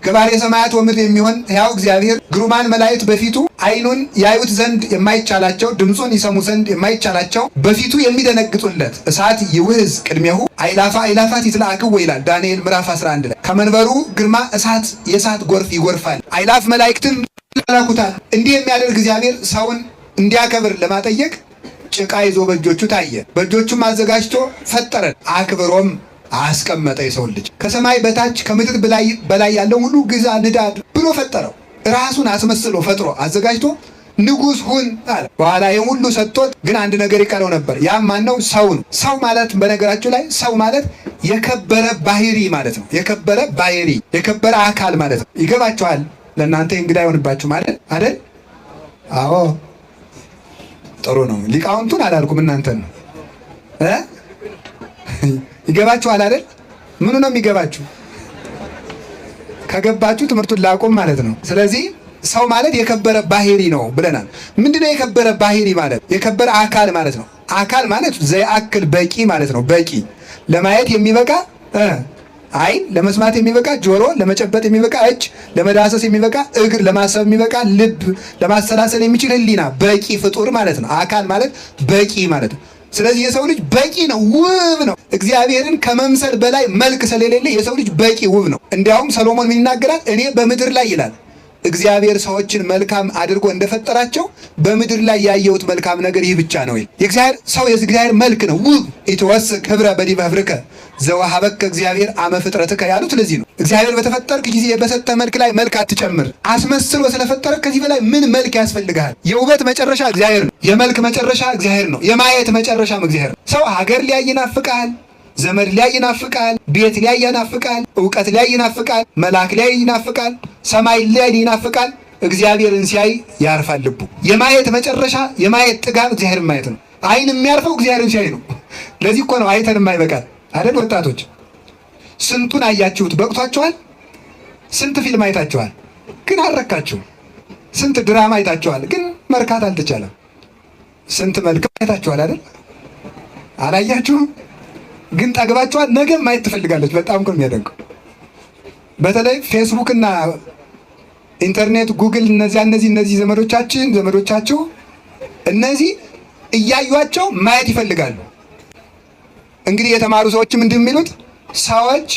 ገባሬ ሰማያት ወምድር የሚሆን ሕያው እግዚአብሔር ግሩማን መላእክት በፊቱ ዓይኑን ያዩት ዘንድ የማይቻላቸው ድምፁን ይሰሙ ዘንድ የማይቻላቸው በፊቱ የሚደነግጡለት እሳት ይውህዝ ቅድሜሁ አይላፋ አይላፋት ይትለአክው ይላል ዳንኤል ምዕራፍ 11 ላይ። ከመንበሩ ግርማ እሳት የእሳት ጎርፍ ይጎርፋል፣ አይላፍ መላእክትም ይላኩታል። እንዲህ የሚያደርግ እግዚአብሔር ሰውን እንዲያከብር ለማጠየቅ ጭቃ ይዞ በእጆቹ ታየ። በእጆቹም አዘጋጅቶ ፈጠረን፣ አክብሮም አስቀመጠ። የሰው ልጅ ከሰማይ በታች ከምድር በላይ ያለው ሁሉ ግዛ ንዳ ብሎ ፈጠረው። ራሱን አስመስሎ ፈጥሮ አዘጋጅቶ ንጉሥ ሁን አለ። በኋላ ይህን ሁሉ ሰጥቶት ግን አንድ ነገር ይቀረው ነበር። ያም ማነው? ሰው ነው። ሰው ማለት በነገራችሁ ላይ ሰው ማለት የከበረ ባህሪ ማለት ነው። የከበረ ባህሪ፣ የከበረ አካል ማለት ነው። ይገባችኋል? ለእናንተ እንግዳ አይሆንባችሁ ማለት አይደል? አዎ ጥሩ ነው። ሊቃውንቱን አላልኩም እናንተን ነው። ይገባችኋል አይደል? ምኑ ነው የሚገባችሁ? ከገባችሁ ትምህርቱን ላቁም ማለት ነው። ስለዚህ ሰው ማለት የከበረ ባህሪ ነው ብለናል። ምንድነው የከበረ ባህሪ ማለት? የከበረ አካል ማለት ነው። አካል ማለት ዘያክል በቂ ማለት ነው። በቂ ለማየት የሚበቃ ዓይን፣ ለመስማት የሚበቃ ጆሮ፣ ለመጨበጥ የሚበቃ እጅ፣ ለመዳሰስ የሚበቃ እግር፣ ለማሰብ የሚበቃ ልብ፣ ለማሰላሰል የሚችል ሕሊና፣ በቂ ፍጡር ማለት ነው። አካል ማለት በቂ ማለት ነው። ስለዚህ የሰው ልጅ በቂ ነው፣ ውብ ነው። እግዚአብሔርን ከመምሰል በላይ መልክ ስለሌለ የሰው ልጅ በቂ ውብ ነው። እንዲያውም ሰሎሞን ምን ይናገራል? እኔ በምድር ላይ ይላል እግዚአብሔር ሰዎችን መልካም አድርጎ እንደፈጠራቸው በምድር ላይ ያየሁት መልካም ነገር ይህ ብቻ ነው። የእግዚአብሔር ሰው የእግዚአብሔር መልክ ነው፣ ውብ። ኢትወስክ ህብረ በዲበ ህብርከ ዘወሀበከ እግዚአብሔር አመ ፍጥረትከ ያሉት ለዚህ ነው። እግዚአብሔር በተፈጠርክ ጊዜ በሰጠ መልክ ላይ መልክ አትጨምር። አስመስሎ ስለፈጠረክ ከዚህ በላይ ምን መልክ ያስፈልግሃል? የውበት መጨረሻ እግዚአብሔር ነው። የመልክ መጨረሻ እግዚአብሔር ነው። የማየት መጨረሻም እግዚአብሔር ነው። ሰው ሀገር ሊያይ ይናፍቃል፣ ዘመድ ሊያይ ይናፍቃል፣ ቤት ሊያይ ይናፍቃል፣ እውቀት ሊያይ ይናፍቃል፣ መልአክ ሊያይ ይናፍቃል፣ ሰማይ ሊያይ ይናፍቃል። እግዚአብሔርን ሲያይ ያርፋል ልቡ። የማየት መጨረሻ የማየት ጥጋብ እግዚአብሔርን ማየት ነው። ዓይን የሚያርፈው እግዚአብሔርን ሲያይ ነው። ለዚህ እኮ ነው አይተን የማይበቃል አይደል? ወጣቶች ስንቱን አያችሁት? በቅቷችኋል? ስንት ፊልም አይታችኋል? ግን አልረካችሁም። ስንት ድራማ አይታችኋል? ግን መርካት አልተቻለም። ስንት መልክ አይታችኋል አይደል? አላያችሁም? ግን ጠግባችኋል። ነገም ማየት ትፈልጋለች። በጣም እኮ የሚያደንቀው በተለይ ፌስቡክ እና ኢንተርኔት፣ ጉግል እነዚህ ዘመዶቻችሁ እነዚህ እያዩቸው ማየት ይፈልጋሉ። እንግዲህ የተማሩ ሰዎችም እንደሚሉት ሰዎች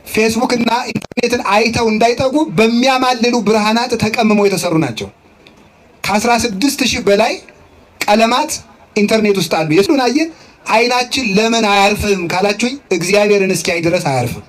ፌስቡክ እና ኢንተርኔትን አይተው እንዳይጠጉ በሚያማልሉ ብርሃናት ተቀምመው የተሰሩ ናቸው። ከ16,000 በላይ ቀለማት ኢንተርኔት ውስጥ አሉ። የሱን አየ አይናችን ለምን አያርፍም ካላችሁኝ እግዚአብሔርን እስኪያይ ድረስ አያርፍም።